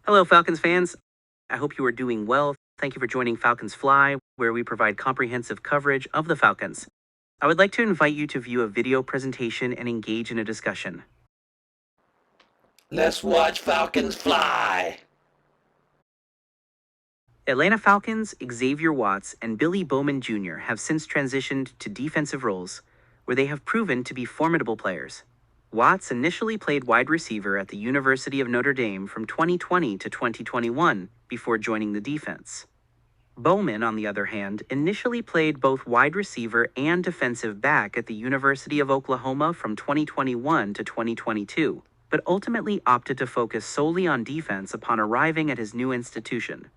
Hello, Falcons fans. I hope you are doing well. Thank you for joining Falcons Fly, where we provide comprehensive coverage of the Falcons. I would like to invite you to view a video presentation and engage in a discussion. Let's watch Falcons Fly. Atlanta Falcons, Xavier Watts, and Billy Bowman Jr. have since transitioned to defensive roles, where they have proven to be formidable players. Watts initially played wide receiver at the University of Notre Dame from 2020 to 2021 before joining the defense. Bowman, on the other hand, initially played both wide receiver and defensive back at the University of Oklahoma from 2021 to 2022, but ultimately opted to focus solely on defense upon arriving at his new institution.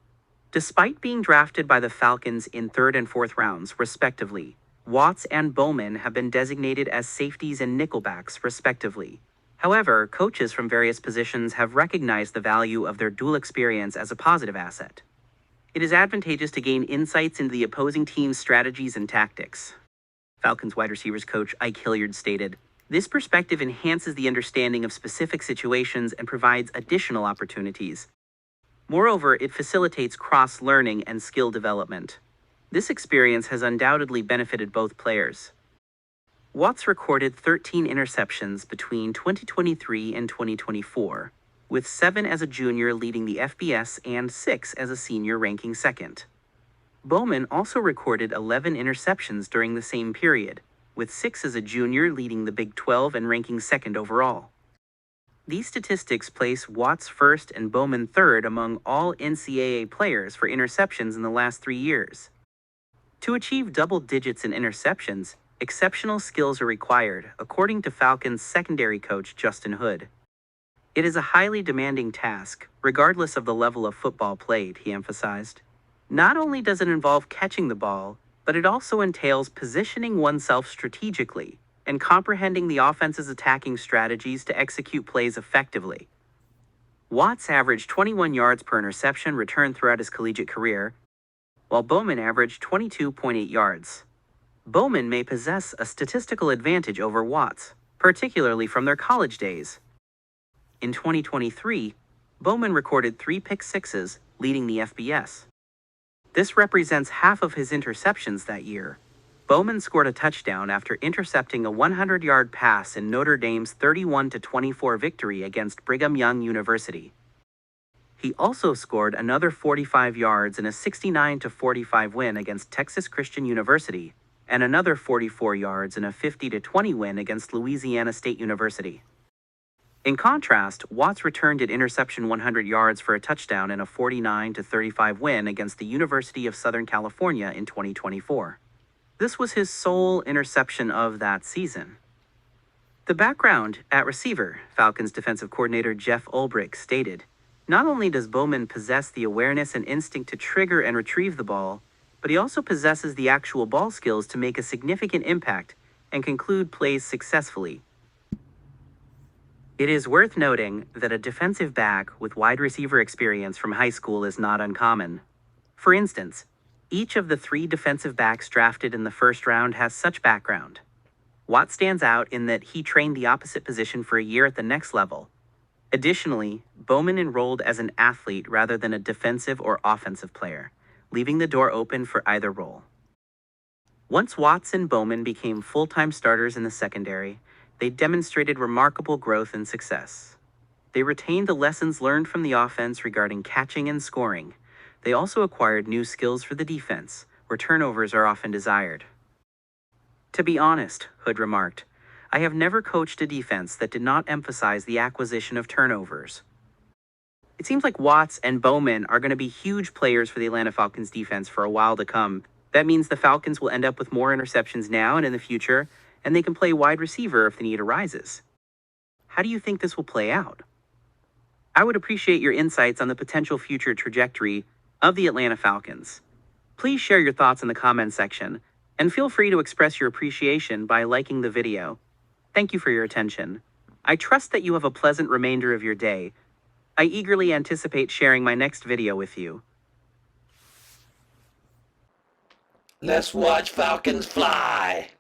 Despite being drafted by the Falcons in third and fourth rounds, respectively, Watts and Bowman have been designated as safeties and nickelbacks, respectively. However, coaches from various positions have recognized the value of their dual experience as a positive asset. It is advantageous to gain insights into the opposing team's strategies and tactics. Falcons wide receivers coach Ike Hilliard stated, "This perspective enhances the understanding of specific situations and provides additional opportunities. Moreover, it facilitates cross-learning and skill development. This experience has undoubtedly benefited both players." Watts recorded 13 interceptions between 2023 and 2024, with 7 as a junior leading the FBS and 6 as a senior ranking second. Bowman also recorded 11 interceptions during the same period, with 6 as a junior leading the Big 12 and ranking second overall. These statistics place Watts first and Bowman third among all NCAA players for interceptions in the last 3 years. To achieve double digits in interceptions, exceptional skills are required, according to Falcons secondary coach Justin Hood. "It is a highly demanding task, regardless of the level of football played," he emphasized. "Not only does it involve catching the ball, but it also entails positioning oneself strategically and comprehending the offense's attacking strategies to execute plays effectively." Watts averaged 21 yards per interception return throughout his collegiate career, while Bowman averaged 22.8 yards. Bowman may possess a statistical advantage over Watts, particularly from their college days. In 2023, Bowman recorded 3 pick sixes, leading the FBS. This represents half of his interceptions that year. Bowman scored a touchdown after intercepting a 100-yard pass in Notre Dame's 31-24 victory against Brigham Young University. He also scored another 45 yards in a 69-45 win against Texas Christian University, and another 44 yards in a 50-20 win against Louisiana State University. In contrast, Watts returned at interception 100 yards for a touchdown in a 49-35 win against the University of Southern California in 2024. This was his sole interception of that season. The background at receiver, Falcons defensive coordinator Jeff Ulbrich stated, "Not only does Bowman possess the awareness and instinct to trigger and retrieve the ball, but he also possesses the actual ball skills to make a significant impact and conclude plays successfully." It is worth noting that a defensive back with wide receiver experience from high school is not uncommon. For instance, each of the 3 defensive backs drafted in the first round has such background. Watt stands out in that he trained the opposite position for a year at the next level. Additionally, Bowman enrolled as an athlete rather than a defensive or offensive player, leaving the door open for either role. Once Watts and Bowman became full-time starters in the secondary, they demonstrated remarkable growth and success. They retained the lessons learned from the offense regarding catching and scoring. They also acquired new skills for the defense, where turnovers are often desired. "To be honest," Hood remarked, "I have never coached a defense that did not emphasize the acquisition of turnovers." It seems like Watts and Bowman are going to be huge players for the Atlanta Falcons defense for a while to come. That means the Falcons will end up with more interceptions now and in the future, and they can play wide receiver if the need arises. How do you think this will play out? I would appreciate your insights on the potential future trajectory of the Atlanta Falcons. Please share your thoughts in the comments section, and feel free to express your appreciation by liking the video. Thank you for your attention. I trust that you have a pleasant remainder of your day. I eagerly anticipate sharing my next video with you. Let's watch Falcons Fly.